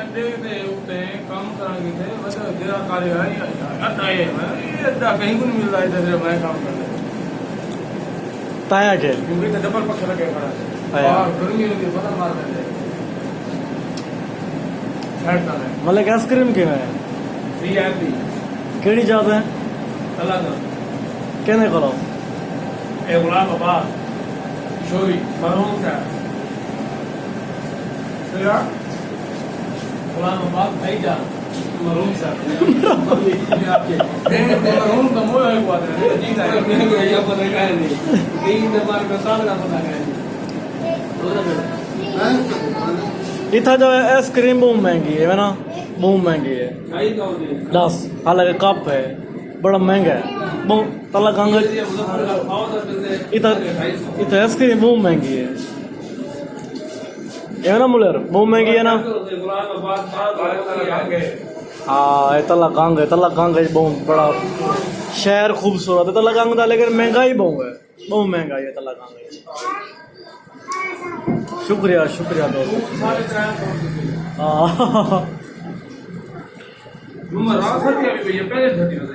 अड्डे ते उते काम करांगे थे बस तेरा कार्य है अड्डा है ये अड्डा कहीं को नहीं मिल रहा है इधर मैं काम कर रहा ताया के क्योंकि तो डबल पक्ष लगे खड़ा है आया। और गर्मी लगी बता मार देते छड़ता है मतलब आइसक्रीम के में वीआईपी केड़ी जात है अलग कहने करो ए गुलाम बाबा शोरी मरहूम सा तेरा गुलाम बाबा भाई जा मरहूम सा मरहूम का मोह है हुआ था जीता है ये पता है नहीं कहीं ने मार का सामना पता है इतना जो है आइसक्रीम बहुत महंगी है ना बहुत महंगी है आई तो दे 10 हालांकि कप है बड़ा महंगा है बहुत तला गंगा इतना आइसक्रीम बहुत महंगी है ये ना मुलेर बहुत महंगी है ना हाँ ये तला गंग है बहुत बड़ा शहर खूबसूरत है तला गंग था लेकिन महंगाई बहुत है बहुत महंगा है तला गंग है शुक्रिया शुक्रिया दोस्त हाँ रूम रात है अभी भैया पहले 30 हो